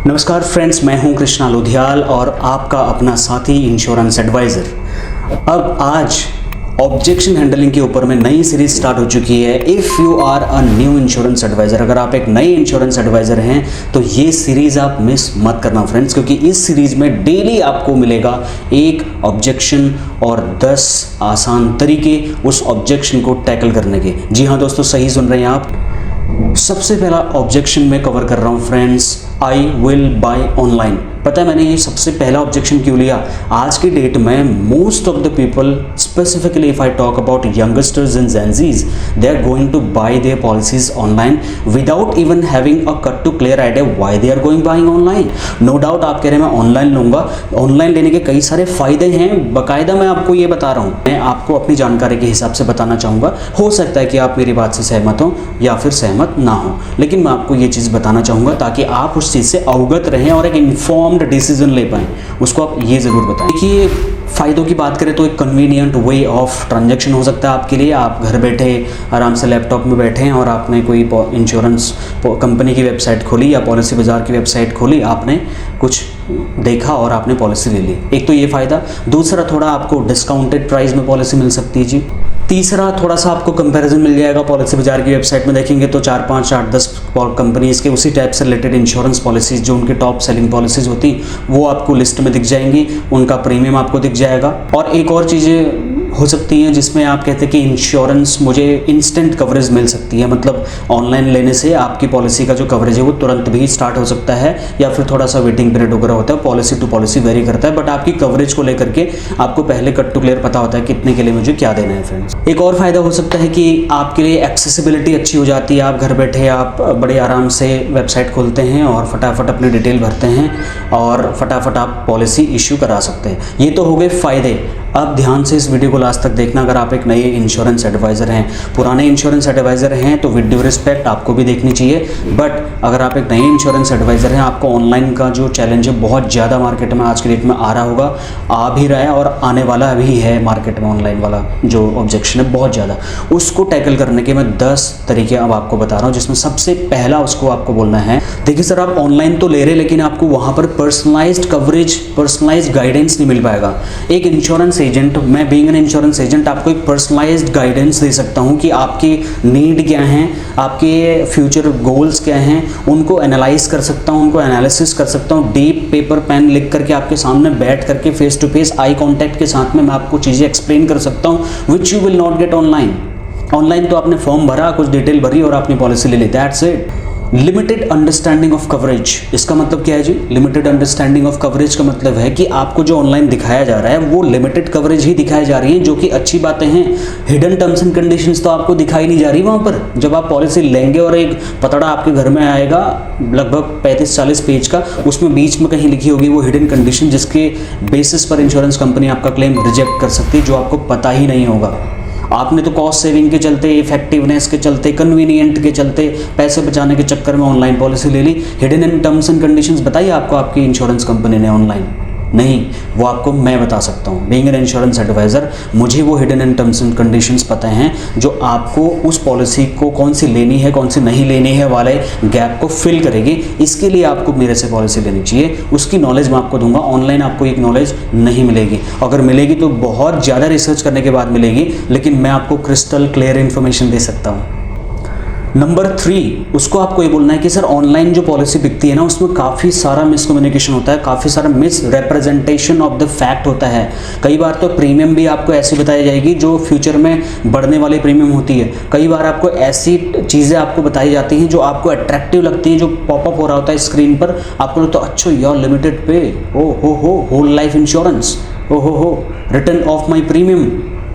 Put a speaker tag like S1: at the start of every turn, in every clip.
S1: नमस्कार फ्रेंड्स, मैं हूं कृष्णा लोधियाल और आपका अपना साथी इंश्योरेंस एडवाइज़र। अब आज ऑब्जेक्शन हैंडलिंग के ऊपर में नई सीरीज स्टार्ट हो चुकी है। If you are a new insurance advisor, अगर आप एक नए इंश्योरेंस एडवाइज़र हैं तो ये सीरीज़ आप मिस मत करना फ्रेंड्स, क्योंकि इस सीरीज़ में डेली आपको मिलेगा एक ऑब्जेक्शन और 10 आसान तरीके उस ऑब्जेक्शन को टैकल करने के। जी हाँ दोस्तों, सही सुन रहे हैं आप। सबसे पहला ऑब्जेक्शन मैं कवर कर रहा हूँ friends, I will by online. पता है मैंने ये सबसे पहला ऑब्जेक्शन क्यों लिया? आज की डेट में most of the people, specifically if I talk about youngsters and Gen Zs, they are going to buy their policies online without even having a cut to clear idea why they are going buying online. No doubt आप कह रहे हैं मैं online लूंगा, online लेने के कई सारे फायदे हैं, बाकायदा मैं आपको ये बता रहा हूँ। मैं आपको अपनी जानकारी के हिसाब से बताना चाहूँगा। हो सकता है कि आप मेरी बात से सहमत हो या फिर सहमत ना हो, लेकिन मैं आपको ये चीज़ बताना चाहूँगा ताकि आप उस चीज़ से अवगत रहें और एक इन्फॉर्म्ड डिसीजन ले पाएँ। उसको आप ये ज़रूर बताएं। देखिए, फ़ायदों की बात करें तो एक कन्वीनियंट वे ऑफ ट्रांजैक्शन हो सकता है आपके लिए। आप घर बैठे आराम से लैपटॉप में बैठे हैं और आपने कोई इंश्योरेंस कंपनी की वेबसाइट खोली या पॉलिसी बाजार की वेबसाइट खोली, आपने कुछ देखा और आपने पॉलिसी ले ली। एक तो ये फ़ायदा। दूसरा, थोड़ा आपको डिस्काउंटेड प्राइस में पॉलिसी मिल सकती है जी। तीसरा, थोड़ा सा आपको कंपैरिजन मिल जाएगा। पॉलिसी बाजार की वेबसाइट में देखेंगे तो 4, 5, 8, 10 कंपनीज़ के उसी टाइप से रिलेटेड इंश्योरेंस पॉलिसीज़, जो उनके टॉप सेलिंग पॉलिसीज़ होती, वो आपको लिस्ट में दिख जाएंगी, उनका प्रीमियम आपको दिख जाएगा। और एक और चीज़ें हो सकती हैं जिसमें आप कहते हैं कि इंश्योरेंस मुझे इंस्टेंट कवरेज मिल सकती है, मतलब ऑनलाइन लेने से आपकी पॉलिसी का जो कवरेज है वो तुरंत भी स्टार्ट हो सकता है, या फिर थोड़ा सा वेटिंग पीरियड वगैरह होता है। पॉलिसी टू पॉलिसी वेरी करता है, बट आपकी कवरेज को लेकर के आपको पहले कट टू क्लियर पता होता है कितने के लिए मुझे क्या देना है फ्रेंड्स। एक और फायदा हो सकता है कि आपके लिए एक्सेसिबिलिटी अच्छी हो जाती है। आप घर बैठे आप बड़े आराम से वेबसाइट खोलते हैं और फटाफट अपनी डिटेल भरते हैं और फटाफट आप पॉलिसी इश्यू करा सकते हैं। ये तो हो गए फ़ायदे। अब ध्यान से इस वीडियो को लास्ट तक देखना। अगर आप एक नए इंश्योरेंस एडवाइज़र हैं, पुराने इंश्योरेंस एडवाइज़र हैं तो विद ड्यू रिस्पेक्ट आपको भी देखनी चाहिए, बट अगर आप एक नए इंश्योरेंस एडवाइज़र हैं, आपको ऑनलाइन का जो चैलेंज है बहुत ज़्यादा मार्केट में आज की डेट में आ रहा होगा, आ भी रहा है और आने वाला भी है मार्केट में। ऑनलाइन वाला जो ऑब्जेक्शन है बहुत ज़्यादा, उसको टैकल करने के मैं 10 तरीके अब आपको बता रहा हूँ, जिसमें सबसे पहला उसको आपको बोलना है, देखिए सर आप ऑनलाइन तो ले रहे लेकिन आपको वहाँ पर पर्सनलाइज्ड कवरेज, पर्सनलाइज्ड गाइडेंस नहीं मिल पाएगा। एक इंश्योरेंस एजेंट, मैं बीइंग एन इंश्योरेंस एजेंट आपको एक पर्सनलाइज्ड गाइडेंस दे सकता हूं कि आपकी नीड क्या हैं, आपके फ्यूचर गोल्स क्या हैं, उनको एनालाइज कर सकता हूं, उनको एनालिसिस कर सकता हूं। डीप पेपर पेन लिख करके आपके सामने बैठ करके face to face eye contact के साथ में मैं आपको चीज़ें एक्सप्लेन कर सकता हूं, which you will not get online. Online तो आपने फॉर्म भरा, कुछ डिटेल भरी और आपने पॉलिसी ले ली, that's it. Limited understanding of coverage, इसका मतलब क्या है जी? लिमिटेड अंडरस्टैंडिंग ऑफ कवरेज का मतलब है कि आपको जो ऑनलाइन दिखाया जा रहा है वो लिमिटेड कवरेज ही दिखाई जा रही है, जो कि अच्छी बातें हैं। हिडन टर्म्स एंड कंडीशंस तो आपको दिखाई नहीं जा रही वहाँ पर। जब आप पॉलिसी लेंगे और एक पतड़ा आपके घर में आएगा लगभग 35-40 पेज का, उसमें बीच में कहीं लिखी होगी वो हिडन कंडीशन, जिसके बेसिस पर इंश्योरेंस कंपनी आपका क्लेम रिजेक्ट कर सकती है, जो आपको पता ही नहीं होगा। आपने तो कॉस्ट सेविंग के चलते, इफेक्टिवनेस के चलते, कन्वीनियंट के चलते, पैसे बचाने के चक्कर में ऑनलाइन पॉलिसी ले ली। Hidden and terms and conditions बताइए आपको आपकी इंश्योरेंस कंपनी ने ऑनलाइन? नहीं, वो आपको मैं बता सकता हूँ। बीइंग एन इंश्योरेंस एडवाइज़र मुझे वो hidden and terms and conditions पता हैं जो आपको उस पॉलिसी को कौन सी लेनी है कौन सी नहीं लेनी है वाले गैप को फिल करेगी। इसके लिए आपको मेरे से पॉलिसी लेनी चाहिए, उसकी नॉलेज मैं आपको दूंगा। ऑनलाइन आपको एक नॉलेज नहीं मिलेगी, अगर मिलेगी तो बहुत ज़्यादा रिसर्च करने के बाद मिलेगी, लेकिन मैं आपको क्रिस्टल क्लियर इन्फॉर्मेशन दे सकता हूँ। नंबर 3, उसको आपको ये बोलना है कि सर ऑनलाइन जो पॉलिसी बिकती है ना, उसमें काफ़ी सारा मिसकम्युनिकेशन होता है, काफ़ी सारा miss representation of the fact होता है। कई बार तो प्रीमियम भी आपको ऐसी बताई जाएगी जो फ्यूचर में बढ़ने वाली प्रीमियम होती है। कई बार आपको ऐसी चीज़ें आपको बताई जाती हैं जो आपको अट्रैक्टिव लगती हैं, जो पॉपअप हो रहा होता है स्क्रीन पर, आपको लगता है अच्छा यार लिमिटेड पे, ओ हो होल लाइफ इंश्योरेंस, ओ हो रिटर्न ऑफ माई प्रीमियम,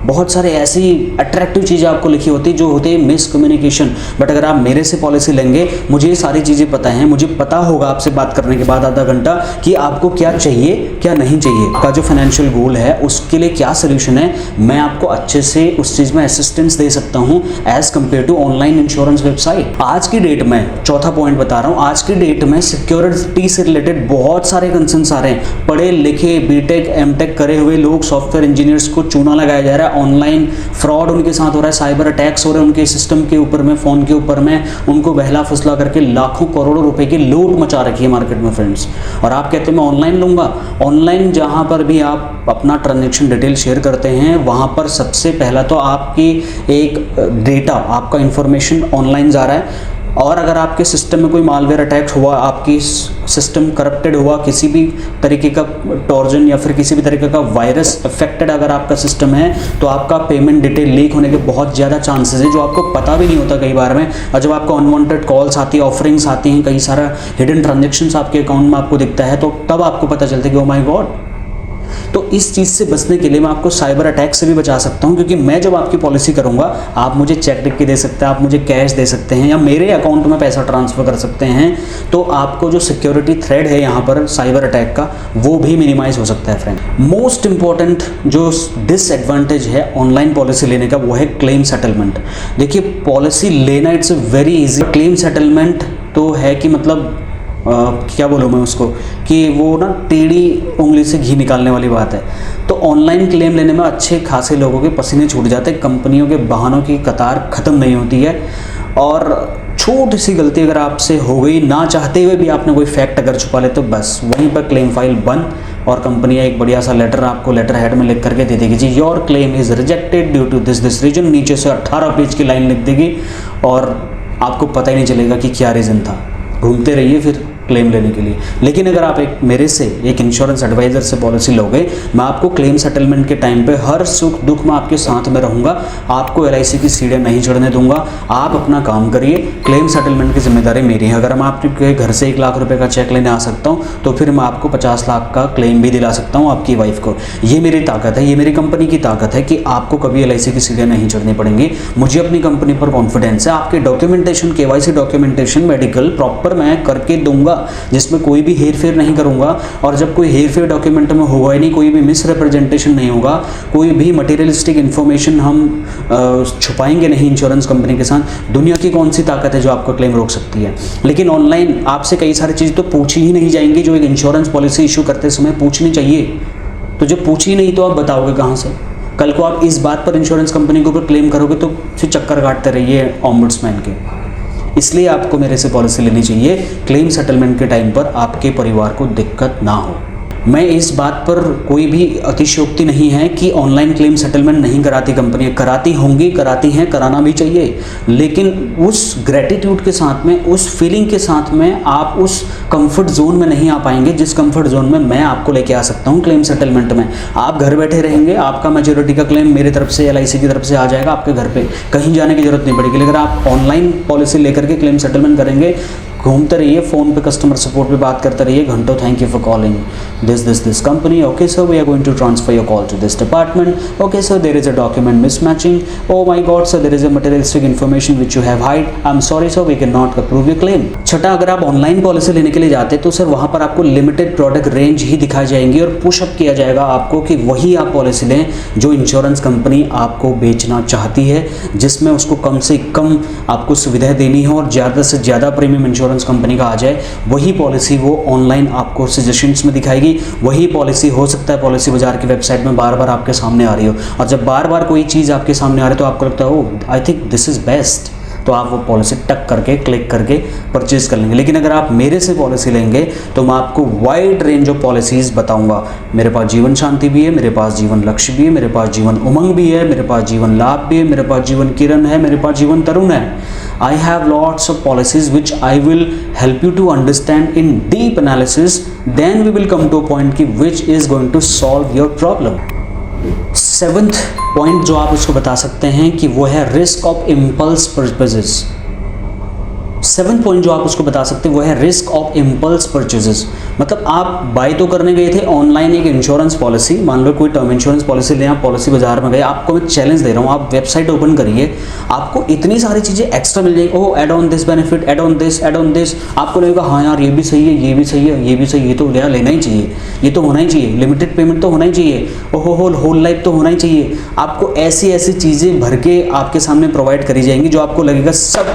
S1: बहुत सारे ऐसी अट्रैक्टिव चीज़ें आपको लिखी होती है जो होते हैं मिसकम्युनिकेशन। बट अगर आप मेरे से पॉलिसी लेंगे, मुझे ये सारी चीज़ें पता हैं, मुझे पता होगा आपसे बात करने के बाद आधा घंटा कि आपको क्या चाहिए क्या नहीं चाहिए, आपका जो फाइनेंशियल गोल है उसके लिए क्या सोल्यूशन है। मैं आपको अच्छे से उस चीज़ में असिस्टेंस दे सकता हूँ as compare to online insurance website. आज की डेट में, चौथा पॉइंट बता रहा हूँ, आज की डेट में सिक्योरिटी से रिलेटेड बहुत सारे कंसर्न्स आ रहे हैं। पढ़े लिखे बीटेक एमटेक करे हुए लोग, सॉफ्टवेयर इंजीनियर्स को चूना लगाया जा रहा है है, ऑनलाइन फ्रॉड उनके साथ हो रहा है, साइबर अटैक्स हो रहे हैं उनके सिस्टम के ऊपर में, फ़ोन के ऊपर में, उनको बहला फुसला करके लाखों करोड़ों रुपए की लूट मचा रखी है मार्केट में फ्रेंड्स। और आप कहते हैं मैं ऑनलाइन लूँगा, ऑनलाइन जहाँ पर भी आप अपना ट्रांजेक्शन डिटेल शेयर करते हैं वहाँ पर सबसे पहला तो आपकी एक डेटा, आपका इंफॉर्मेशन ऑनलाइन जा रहा है। और अगर आपके सिस्टम में कोई मालवेयर अटैक हुआ, आपकी सिस्टम करप्टेड हुआ, किसी भी तरीके का टॉर्जन या फिर किसी भी तरीके का वायरस अफेक्टेड अगर आपका सिस्टम है, तो आपका पेमेंट डिटेल लीक होने के बहुत ज़्यादा चांसेस है, जो आपको पता भी नहीं होता कई बार में। और जब आपको अनवांटेड कॉल्स आती है, ऑफरिंग्स आती हैं, कई सारा हिडन ट्रांजेक्शन्स आपके अकाउंट में आपको दिखता है, तो तब आपको पता चलता है कि ओ माय गॉड। तो इस चीज़ से बचने के लिए मैं आपको साइबर अटैक से भी बचा सकता हूं, क्योंकि मैं जब आपकी पॉलिसी करूंगा, आप मुझे चेक लिख के दे सकते हैं, आप मुझे कैश दे सकते हैं या मेरे अकाउंट में पैसा ट्रांसफ़र कर सकते हैं। तो आपको जो सिक्योरिटी थ्रेड है यहाँ पर साइबर अटैक का, वो भी मिनिमाइज हो सकता है फ्रेंड। मोस्ट इंपॉर्टेंट जो डिसएडवांटेज है ऑनलाइन पॉलिसी लेने का, वो है क्लेम सेटलमेंट। देखिए, पॉलिसी लेना it's very easy, claim settlement तो है कि मतलब क्या बोलूँ मैं उसको, कि वो ना टेढ़ी उंगली से घी निकालने वाली बात है। तो ऑनलाइन क्लेम लेने में अच्छे खासे लोगों के पसीने छूट जाते हैं, कंपनियों के बहानों की कतार ख़त्म नहीं होती है। और छोटी सी गलती अगर आपसे हो गई, ना चाहते हुए भी आपने कोई फैक्ट अगर छुपा ले, तो बस वहीं पर क्लेम फाइल बंद, और कंपनियाँ एक बढ़िया सा लेटर आपको लेटर हेड में लिख करके दे देगी, जी your claim is rejected due to this reason. नीचे से 18 पेज की लाइन लिख देगी और आपको पता ही नहीं चलेगा कि क्या रीज़न था। घूमते रहिए फिर क्लेम लेने के लिए। लेकिन अगर आप मेरे से एक इंश्योरेंस एडवाइज़र से पॉलिसी लोगे, मैं आपको क्लेम सेटलमेंट के टाइम पे हर सुख दुख में आपके साथ में रहूँगा, आपको LIC की सीढ़ियाँ नहीं चढ़ने दूंगा। आप अपना काम करिए, क्लेम सेटलमेंट की जिम्मेदारी मेरी है। अगर मैं आपके घर से 1 लाख रुपए का चेक लेने आ सकता हूँ, तो फिर मैं आपको 50 लाख का क्लेम भी दिला सकता हूँ आपकी वाइफ को। ये मेरी ताकत है, ये मेरी कंपनी की ताकत है कि आपको कभी LIC की सीढ़ियाँ नहीं चढ़नी पड़ेंगी। मुझे अपनी कंपनी पर कॉन्फिडेंस है। आपके documentation, KYC documentation, medical proper मैं करके दूंगा, जिसमें कोई भी हेर फेर नहीं करूंगा। और जब कोई हेर फेर डॉक्यूमेंट में होगा ही नहीं, कोई भी मिस रिप्रेजेंटेशन नहीं होगा, कोई भी मटेरियलिस्टिक इन्फॉर्मेशन हम छुपाएंगे नहीं इंश्योरेंस कंपनी के साथ। दुनिया की कौन सी ताकत है जो आपका क्लेम रोक सकती है। लेकिन ऑनलाइन आपसे कई सारी चीज़ तो पूछी ही नहीं जाएंगी, जो एक इंश्योरेंस पॉलिसी इशू करते समय पूछनी चाहिए। तो जब पूछी नहीं तो आप बताओगे कहाँ से? कल को आप इस बात पर इंश्योरेंस कंपनी के ऊपर क्लेम करोगे तो फिर चक्कर काटते रहिए ऑम्बुड्समैन के। इसलिए आपको मेरे से पॉलिसी लेनी चाहिए, क्लेम सेटलमेंट के टाइम पर आपके परिवार को दिक्कत ना हो। मैं इस बात पर कोई भी अतिशयोक्ति नहीं है कि ऑनलाइन क्लेम सेटलमेंट नहीं कराती कंपनियां, कराती होंगी, कराती हैं, कराना भी चाहिए। लेकिन उस ग्रेटिट्यूड के साथ में, उस फीलिंग के साथ में आप उस कंफर्ट जोन में नहीं आ पाएंगे, जिस कंफर्ट जोन में मैं आपको लेके आ सकता हूं क्लेम सेटलमेंट में। आप घर बैठे रहेंगे, आपका मेजोरिटी का क्लेम मेरी तरफ से, LIC की तरफ से आ जाएगा आपके घर पे, कहीं जाने की जरूरत नहीं पड़ेगी। लेकिन आप ऑनलाइन पॉलिसी लेकर के क्लेम सेटलमेंट करेंगे, घूमते रहिए, फ़ोन पे कस्टमर सपोर्ट पे बात करते रहिए घंटों, thank you for calling this company, okay sir we are going to transfer your call to this department, okay sir there is a document mismatching, oh my God sir there is a materialistic information which you have hide, I am sorry sir we can not approve your claim. छठा, अगर आप online policy लेने के लिए जाते हैं तो sir वहाँ पर आपको लिमिटेड प्रोडक्ट रेंज ही दिखाई जाएंगी और पुशअप किया जाएगा आपको कि वही आप पॉलिसी लें जो इंश्योरेंस कंपनी आपको बेचना चाहती है, जिसमें उसको कम से कम आपको सुविधाएं देनी है और ज़्यादा से ज़्यादा प्रीमियम इंश्योरेंस कंपनी का आ जाए, वही पॉलिसी वो ऑनलाइन आपको सजेशंस में दिखाएगी। वही पॉलिसी हो सकता है पॉलिसी बाजार की वेबसाइट में बार बार आपके सामने आ रही हो, और जब बार बार कोई चीज़ आपके सामने आ रही है तो आपको लगता है oh I think this is best, तो आप वो पॉलिसी टक करके क्लिक करके परचेज कर लेंगे। लेकिन अगर आप मेरे से पॉलिसी लेंगे तो मैं आपको वाइड रेंज ऑफ पॉलिसीज़ बताऊंगा। मेरे पास जीवन शांति भी है, मेरे पास जीवन लक्ष्य भी है, मेरे पास जीवन उमंग भी है, मेरे पास जीवन लाभ भी है, मेरे पास जीवन किरण है, मेरे पास जीवन तरुण है। I have lots of policies which I will help you to understand in deep analysis. Then we will come to a point कि which is going to solve your problem. 7th point जो आप उसको बता सकते हैं कि वो है risk of impulse purchases. 7th point जो आप उसको बता सकते हैं वो है रिस्क ऑफ इम्पल्स परचेजेस। मतलब आप बाय तो करने गए थे ऑनलाइन एक इंश्योरेंस पॉलिसी, मान लो कोई टर्म इंश्योरेंस पॉलिसी लें, आप पॉलिसी बाजार में गए, आपको मैं चैलेंज दे रहा हूँ, आप वेबसाइट ओपन करिए, आपको इतनी सारी चीज़ें एक्स्ट्रा मिल जाएगी। Oh add on this benefit, add on this, add on this, आपको लगेगा हाँ यार ये भी सही है, ये भी सही है, ये भी सही है, ये तो लेना ही चाहिए, ये तो होना ही चाहिए, लिमिटेड पेमेंट तो होना ही चाहिए, ओहो होल लाइफ तो होना ही चाहिए। आपको ऐसी ऐसी चीज़ें भर के आपके सामने प्रोवाइड करी जाएंगी जो आपको लगेगा सब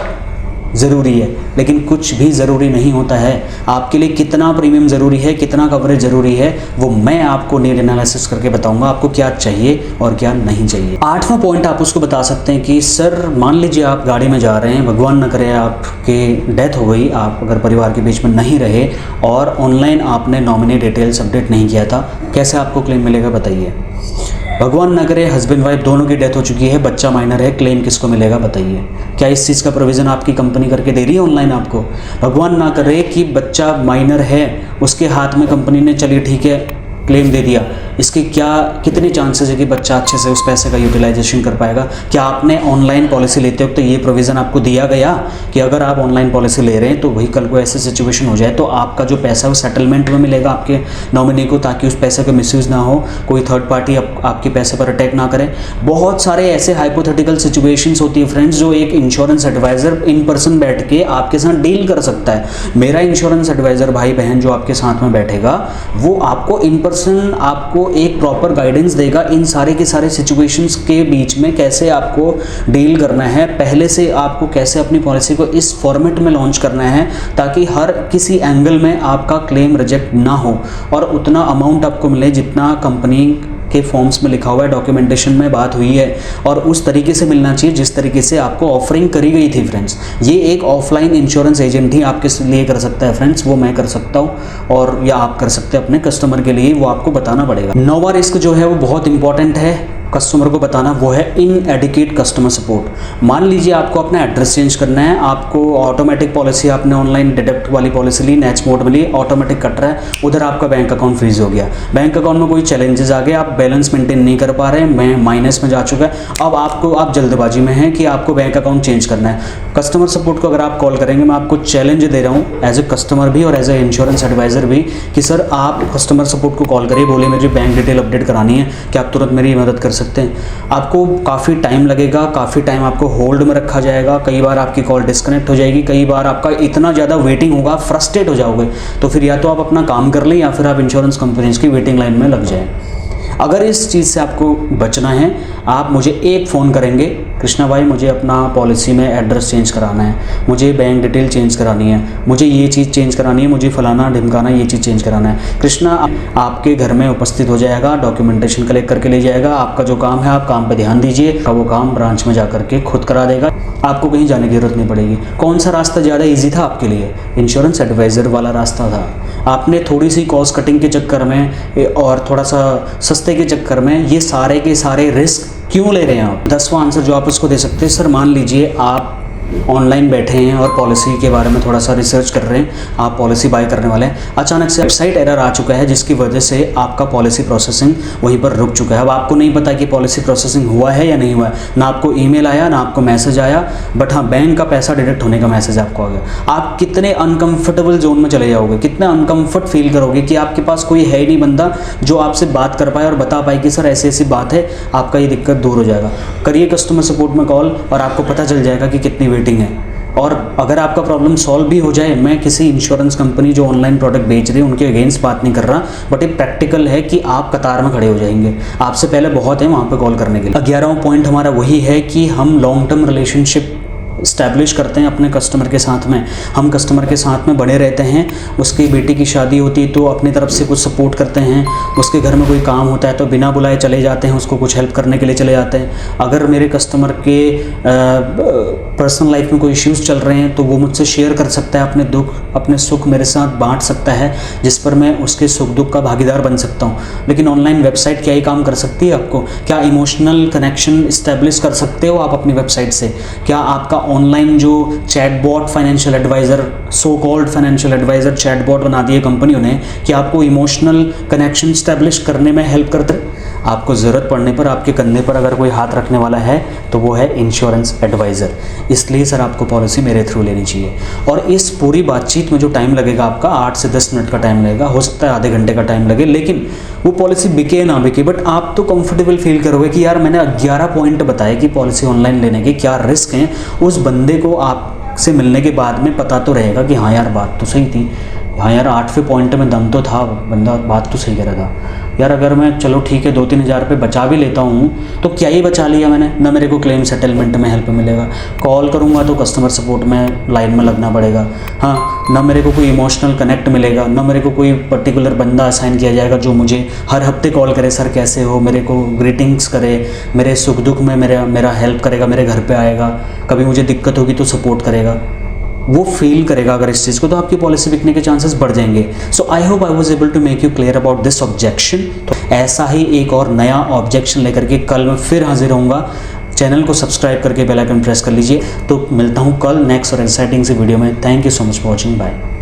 S1: ज़रूरी है, लेकिन कुछ भी ज़रूरी नहीं होता है। आपके लिए कितना प्रीमियम ज़रूरी है, कितना कवरेज ज़रूरी है, वो मैं आपको नीड एनालिसिस करके बताऊंगा आपको क्या चाहिए और क्या नहीं चाहिए। 8वां पॉइंट आप उसको बता सकते हैं कि सर मान लीजिए आप गाड़ी में जा रहे हैं, भगवान न करे आपकी डेथ हो गई, आप अगर परिवार के बीच में नहीं रहे और ऑनलाइन आपने नॉमिनी डिटेल्स अपडेट नहीं किया था, कैसे आपको क्लेम मिलेगा बताइए। भगवान न करे हस्बैंड वाइफ दोनों की डेथ हो चुकी है, बच्चा माइनर है, क्लेम किसको मिलेगा बताइए। क्या इस चीज़ का प्रोविज़न आपकी कंपनी करके दे रही है ऑनलाइन आपको? भगवान ना करे कि बच्चा माइनर है, उसके हाथ में कंपनी ने चलिए ठीक है क्लेम दे दिया, इसके कितने चांसेस है कि बच्चा अच्छे से उस पैसे का यूटिलाइजेशन कर पाएगा? क्या आपने ऑनलाइन पॉलिसी लेते वक्त तो ये प्रोविज़न आपको दिया गया कि अगर आप ऑनलाइन पॉलिसी ले रहे हैं तो वही कल को ऐसी सिचुएशन हो जाए तो आपका जो पैसा वो सेटलमेंट में मिलेगा आपके नॉमिनी को, ताकि उस पैसे का मिसयूज़ ना हो, कोई थर्ड पार्टी आपके पैसे पर अटैक ना करे। बहुत सारे ऐसे हाइपोथेटिकल सिचुएशंस होती है फ्रेंड्स, जो एक इंश्योरेंस एडवाइज़र इन पर्सन बैठ के आपके साथ डील कर सकता है। मेरा इंश्योरेंस एडवाइज़र भाई बहन जो आपके साथ में बैठेगा, वो आपको इन पर्सन आपको एक प्रॉपर गाइडेंस देगा इन सारे के सारे सिचुएशंस के बीच में कैसे आपको डील करना है, पहले से आपको कैसे अपनी पॉलिसी को इस फॉर्मेट में लॉन्च करना है ताकि हर किसी एंगल में आपका क्लेम रिजेक्ट ना हो और उतना अमाउंट आपको मिले जितना कंपनी के फॉर्म्स में लिखा हुआ है, डॉक्यूमेंटेशन में बात हुई है, और उस तरीके से मिलना चाहिए जिस तरीके से आपको ऑफरिंग करी गई थी फ्रेंड्स। ये एक ऑफलाइन इंश्योरेंस एजेंट ही आपके लिए कर सकता है फ्रेंड्स, वो मैं कर सकता हूँ और या आप कर सकते हैं अपने कस्टमर के लिए, वो आपको बताना पड़ेगा। 9वां रिस्क जो है वो बहुत इंपॉर्टेंट है कस्टमर को बताना, वो है इनएडिक्वेट कस्टमर सपोर्ट। मान लीजिए आपको अपना एड्रेस चेंज करना है, आपको ऑटोमेटिक पॉलिसी आपने ऑनलाइन डिडक्ट वाली पॉलिसी ली, नेच मोड में ली, ऑटोमेटिक कट रहा है, उधर आपका बैंक अकाउंट फ्रीज हो गया, बैंक अकाउंट में कोई चैलेंजेस आ गए, आप बैलेंस मेंटेन नहीं कर पा रहे हैं, मैं माइनस में जा चुका है, अब आप जल्दबाजी में हैं कि आपको बैंक अकाउंट चेंज करना है। कस्टमर सपोर्ट को अगर आप कॉल करेंगे, मैं आपको चैलेंज दे रहा हूँ एज ए कस्टमर भी और एज ए इंश्योरेंस एडवाइज़र भी कि सर आप कस्टमर सपोर्ट को कॉल करिए, बोले मुझे बैंक डिटेल अपडेट करानी है, क्या आप तुरंत मेरी मदद कर सकते हैं? आपको काफ़ी टाइम लगेगा, काफ़ी टाइम आपको होल्ड में रखा जाएगा, कई बार आपकी कॉल डिस्कनेक्ट हो जाएगी, कई बार आपका इतना ज़्यादा वेटिंग होगा, फ्रस्ट्रेट हो जाओगे, तो फिर या तो आप अपना काम कर लें या फिर आप इंश्योरेंस कंपनीज की वेटिंग लाइन में लग जाएं। अगर इस चीज़ से आपको बचना है, आप मुझे एक फ़ोन करेंगे, कृष्णा भाई मुझे अपना पॉलिसी में एड्रेस चेंज कराना है, मुझे बैंक डिटेल चेंज करानी है, मुझे ये चीज़ चेंज करानी है, मुझे फलाना ढिमकाना ये चीज़ चेंज कराना है। कृष्णा आपके घर में उपस्थित हो जाएगा, डॉक्यूमेंटेशन कलेक्ट करके ले जाएगा, आपका जो काम है आप काम पे ध्यान दीजिए, वो काम ब्रांच में जा करके खुद करा देगा, आपको कहीं जाने की जरूरत नहीं पड़ेगी। कौन सा रास्ता ज़्यादा ईजी था आपके लिए? इंश्योरेंस एडवाइज़र वाला रास्ता था। आपने थोड़ी सी कॉस्ट कटिंग के चक्कर में और थोड़ा सा सस्ते के चक्कर में ये सारे के सारे रिस्क क्यों ले रहे हैं आप? 10वां आंसर जो आप उसको दे सकते हैं, सर मान लीजिए आप ऑनलाइन बैठे हैं और पॉलिसी के बारे में थोड़ा सा रिसर्च कर रहे हैं, आप पॉलिसी बाय करने वाले हैं, अचानक से वेबसाइट एरर आ चुका है जिसकी वजह से आपका पॉलिसी प्रोसेसिंग वहीं पर रुक चुका है। अब आपको नहीं पता कि पॉलिसी प्रोसेसिंग हुआ है या नहीं हुआ है, ना आपको ईमेल आया ना आपको मैसेज आया, बट हाँ बैंक का पैसा डिडक्ट होने का मैसेज आपको आ गया। आप कितने अनकंफर्टेबल जोन में चले जाओगे, कितना अनकंफर्ट फील करोगे कि आपके पास कोई है ही नहीं बंदा जो आपसे बात कर पाए और बता पाए कि सर ऐसी ऐसी बात है, आपका ये दिक्कत दूर हो जाएगा। करिए कस्टमर सपोर्ट में कॉल और आपको पता चल जाएगा कि कितनी वेटिंग है। और अगर आपका प्रॉब्लम सॉल्व भी हो जाए, मैं किसी इंश्योरेंस कंपनी जो ऑनलाइन प्रोडक्ट बेच रही है उनके अगेंस्ट बात नहीं कर रहा, बट ये प्रैक्टिकल है कि आप कतार में खड़े हो जाएंगे, आपसे पहले बहुत है वहाँ पे कॉल करने के लिए। 11वां पॉइंट हमारा वही है कि हम लॉन्ग टर्म रिलेशनशिप इस्टेब्लिश करते हैं अपने कस्टमर के साथ में, हम कस्टमर के साथ में बने रहते हैं। उसकी बेटी की शादी होती है तो अपनी तरफ से कुछ सपोर्ट करते हैं, उसके घर में कोई काम होता है तो बिना बुलाए चले जाते हैं, उसको कुछ हेल्प करने के लिए चले जाते हैं। अगर मेरे कस्टमर के पर्सनल लाइफ में कोई इश्यूज़ चल रहे हैं तो वो मुझसे शेयर कर सकता है अपने दुख अपने सुख मेरे साथ बांट सकता है, जिस पर मैं उसके सुख दुख का भागीदार बन सकता हूँ। लेकिन ऑनलाइन वेबसाइट क्या ये काम कर सकती है आपको? क्या इमोशनल कनेक्शन इस्टेब्लिश कर सकते हो आप अपनी वेबसाइट से? क्या आपका ऑनलाइन जो chatbot financial advisor, so called financial advisor chatbot बना दिए कंपनियों ने, कि आपको इमोशनल कनेक्शन इस्टेब्लिश करने में हेल्प करते हैं? आपको ज़रूरत पड़ने पर आपके कंधे पर अगर कोई हाथ रखने वाला है तो वो है इंश्योरेंस एडवाइज़र। इसलिए सर आपको पॉलिसी मेरे थ्रू लेनी चाहिए। और इस पूरी बातचीत में जो टाइम लगेगा आपका 8 से 10 मिनट का टाइम लगेगा, हो सकता है आधे घंटे का टाइम लगे, लेकिन वो पॉलिसी बिके ना बिके, बट आप तो कंफर्टेबल फील करोगे कि यार मैंने 11 पॉइंट बताए कि पॉलिसी ऑनलाइन लेने के क्या रिस्क हैं। उस बंदे को आपसे मिलने के बाद में पता तो रहेगा कि हाँ यार बात तो सही थी, हाँ यार 8वें पॉइंट में दम तो था, बंदा बात तो सही कह रहा था। यार अगर मैं चलो ठीक है 2-3 हज़ार रुपये बचा भी लेता हूँ तो क्या ही बचा लिया मैंने, ना मेरे को क्लेम सेटलमेंट में हेल्प मिलेगा, कॉल करूँगा तो कस्टमर सपोर्ट में लाइन में लगना पड़ेगा, हाँ ना मेरे को कोई इमोशनल कनेक्ट मिलेगा, ना मेरे को कोई पर्टिकुलर बंदा असाइन किया जाएगा जो मुझे हर हफ्ते कॉल करे, सर कैसे हो, मेरे को ग्रीटिंग्स करे, मेरे सुख दुख में मेरा हेल्प करेगा, मेरे घर पे आएगा, कभी मुझे दिक्कत होगी तो सपोर्ट करेगा, वो फील करेगा अगर इस चीज़ को, तो आपकी पॉलिसी बिकने के चांसेस बढ़ जाएंगे। So I hope I was able to make you clear about this objection. तो ऐसा ही एक और नया ऑब्जेक्शन लेकर के कल मैं फिर हाजिर होऊंगा। चैनल को सब्सक्राइब करके बेल आइकन प्रेस कर लीजिए। तो मिलता हूँ कल नेक्स्ट और एक्साइटिंग सी वीडियो में। Thank you so much for watching, bye.